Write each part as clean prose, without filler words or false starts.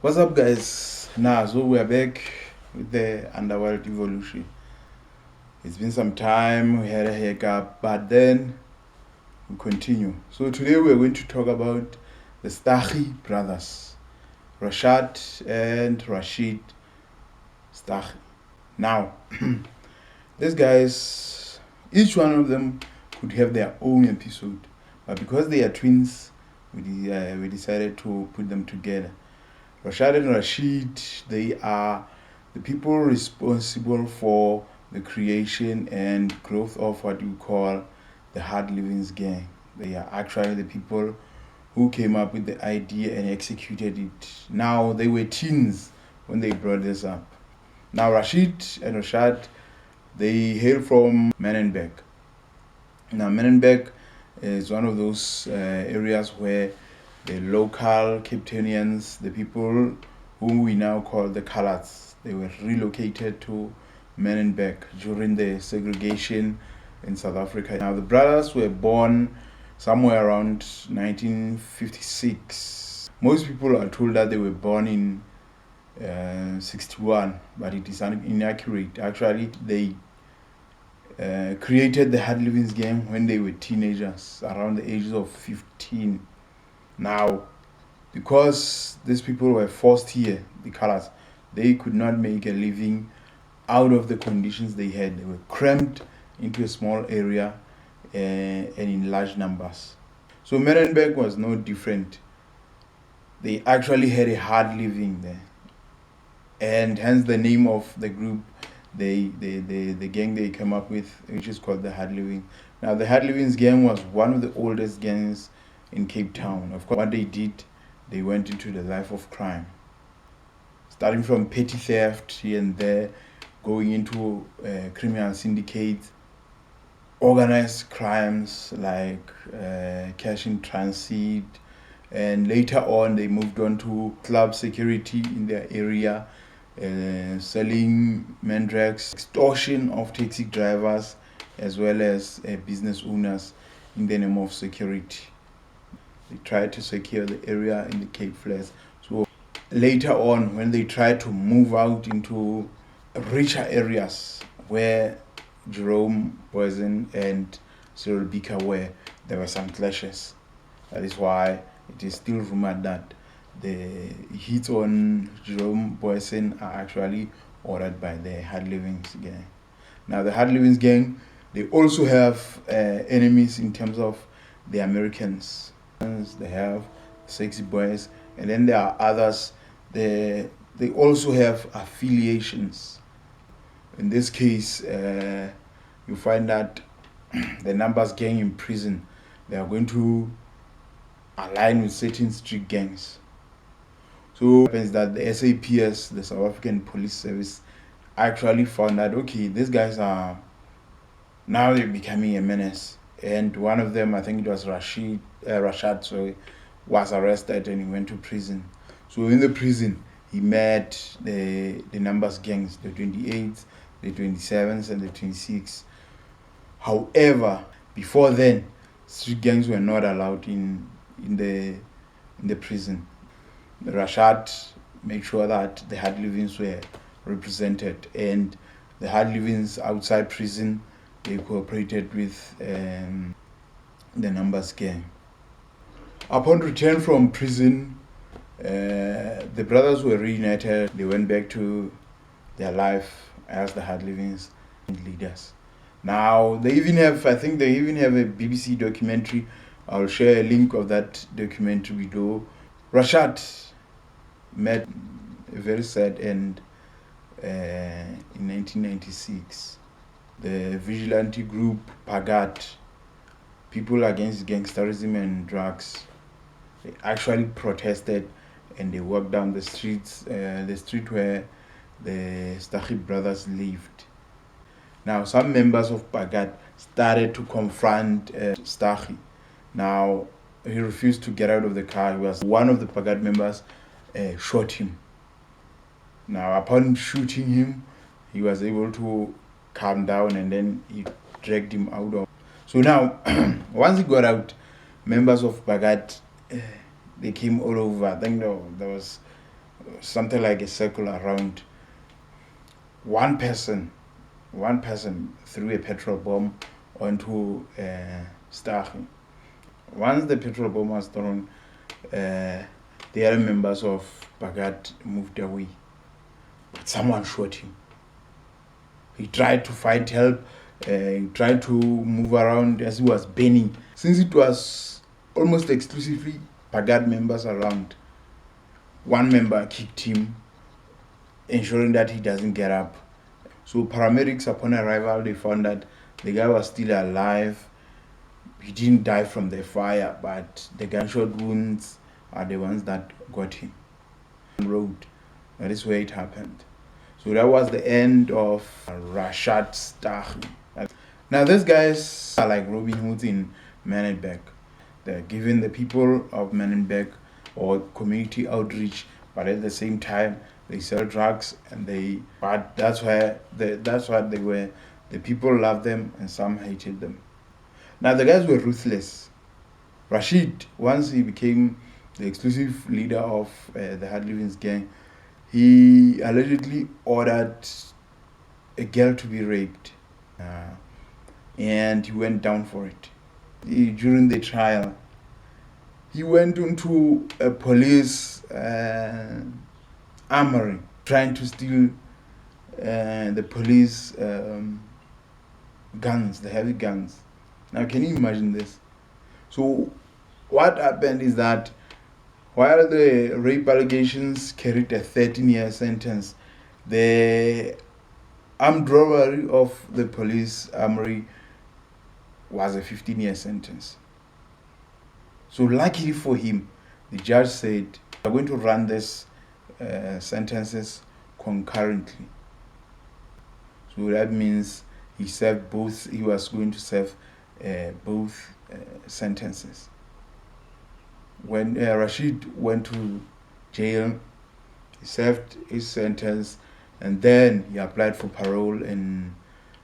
What's up, guys? So we're back with the Underworld evolution. It's been some time, we had a hiccup, but then we continue. So today we're going to talk about the Staggie Brothers, Rashad and Rashid Staggie. Now, these guys, each one of them could have their own episode, but because they are twins, we decided to put them together. Rashad and Rashid, they are the people responsible for the creation and growth of what you call the Hard Livings gang. They are actually the people who came up with the idea and executed it. Now, they were teens when they brought this up. Now, Rashid and Rashad, they hail from Menenberg. Now, Menenberg is one of those areas where the local Cape Townians, the people whom we now call the Coloureds, they were relocated to Menenberg during the segregation in South Africa. Now, the brothers were born somewhere around 1956. Most people are told that they were born in 61, but it is inaccurate. Actually, they created the Hard Livings game when they were teenagers, around the ages of 15. Now, because these people were forced here, the Colours, they could not make a living out of the conditions they had. They were cramped into a small area and in large numbers. So Merenberg was no different. They actually had a hard living there. And hence the name of the group, the gang they came up with, which is called the Hard Living. Now, the Hard Livings gang was one of the oldest gangs in Cape Town. Of course, what they did, they went into the life of crime, starting from petty theft here and there, going into criminal syndicates, organized crimes like cash in transit, and later on they moved on to club security in their area, selling mandrakes, extortion of taxi drivers, as well as business owners in the name of security. They tried to secure the area in the Cape Flats. So later on, when they tried to move out into richer areas where Jerome Boysen and Cyril Beaker were, there were some clashes. That is why it is still rumored that the hits on Jerome Boysen are actually ordered by the Hard Livings gang. Now, the Hard Livings gang, they also have enemies in terms of the Americans. They have Sexy Boys, and then there are others. They also have affiliations. In this case, you find that the Numbers gang in prison, they are going to align with certain street gangs. So it happens that the SAPS, the South African Police Service, actually found that, okay, these guys are now they're becoming a menace. And one of them, I think it was Rashad, was arrested and he went to prison. So in the prison, he met the Numbers gangs, the 28s, the 27s, and the 26s. However, before then, street gangs were not allowed in the prison. Rashad made sure that the Hard Livings were represented, and the Hard Livings outside prison, they cooperated with the Numbers gang. Upon return from prison, the brothers were reunited. They went back to their life as the Hard Livings leaders. Now, they even have a BBC documentary. I'll share a link of that documentary below. Rashad met a very sad end in 1996. The vigilante group Pagat, People Against Gangsterism and Drugs, they actually protested and they walked down the streets, the street where the Staggie brothers lived. Now, some members of Pagat started to confront Staggie. Now, he refused to get out of the car. One of the Pagat members shot him. Now, upon shooting him, he was able to calm down, and then he dragged him out of. So now, once he got out, members of Pagat, they came all over. I think there was something like a circle around. One person threw a petrol bomb onto Staggie. Once the petrol bomb was thrown, the other members of Bagat moved away. But someone shot him. He tried to find help. He tried to move around as he was burning. Since it was almost exclusively Bagat members around, one member kicked him, ensuring that he doesn't get up. So paramedics, upon arrival, they found that the guy was still alive. He didn't die from the fire, but the gunshot wounds are the ones that got him. Road. That is where it happened. So that was the end of Rashad Staggie. Now these guys are like Robin Hood in Menenberg. They're giving the people of Menenberg or community outreach, but at the same time they sell drugs but that's what they were. The people loved them and some hated them. Now the guys were ruthless. Rashid, once he became the exclusive leader of the Hard Livings gang, he allegedly ordered a girl to be raped, and he went down for it. During the trial, he went into a police armory trying to steal the police guns, the heavy guns. Now, can you imagine this? So, what happened is that while the rape allegations carried a 13-year sentence, the armed robbery of the police armory was a 15-year sentence. So luckily for him, the judge said, we're going to run these sentences concurrently. So that means he was going to serve both sentences. When Rashid went to jail, he served his sentence, and then he applied for parole in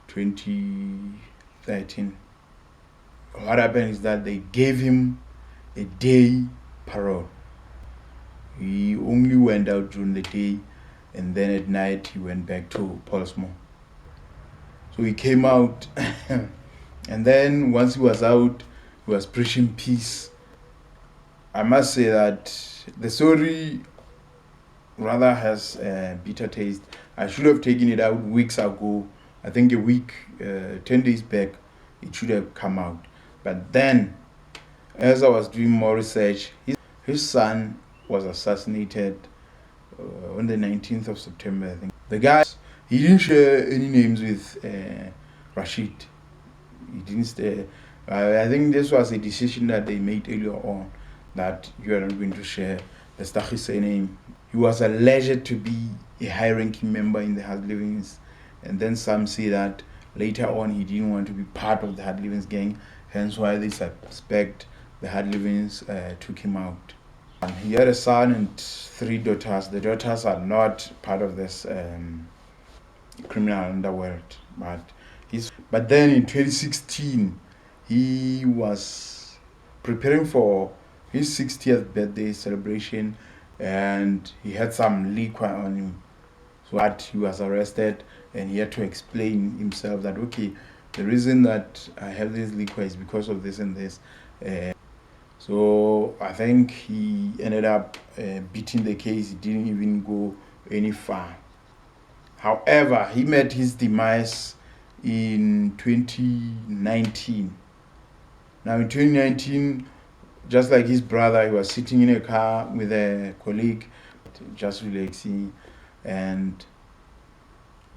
2013. What happened is that they gave him a day parole. He only went out during the day, and then at night he went back to Portsmouth. So he came out, and then once he was out, he was preaching peace. I must say that the story rather has a bitter taste. I should have taken it out weeks ago. I think a week, 10 days back, it should have come out. But then, as I was doing more research, his son was assassinated on the 19th of September, I think. The guy, he didn't share any names with Rashid. He didn't stay. I think this was a decision that they made earlier on, that you are not going to share the Staggie name. He was alleged to be a high-ranking member in the Hard Livings, and then some say that later on he didn't want to be part of the Hard Livings gang, hence why they suspect the Hard Livings took him out. And he had a son and 3 daughters. The daughters are not part of this criminal underworld, but then in 2016 he was preparing for his 60th birthday celebration, and he had some liquor on him. So that he was arrested, and he had to explain himself that, okay, the reason that I have this liquor is because of this and this. So I think he ended up beating the case. He didn't even go any far. However, he met his demise in 2019. Now in 2019, just like his brother, he was sitting in a car with a colleague, just relaxing, and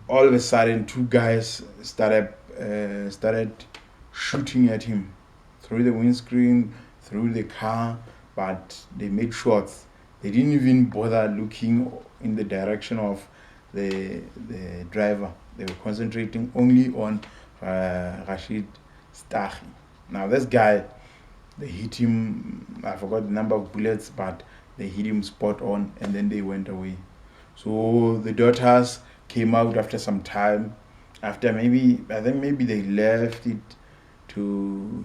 all of a sudden 2 guys started shooting at him through the windscreen, through the car, but they made shots. They didn't even bother looking in the direction of the driver. They were concentrating only on Rashid Staggie. Now this guy, they hit him, I forgot the number of bullets, but they hit him spot on, and then they went away. So the daughters came out after some time, after I think maybe they left it to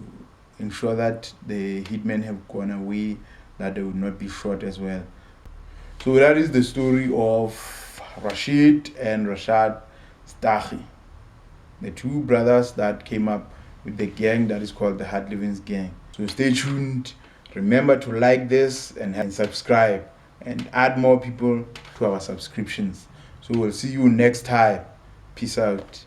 ensure that the hitmen have gone away, that they would not be shot as well. So that is the story of Rashid and Rashad Staggie, the two brothers that came up with the gang that is called the Hard Livings Gang. So stay tuned. Remember to like this and subscribe and add more people to our subscriptions. So we'll see you next time. Peace out.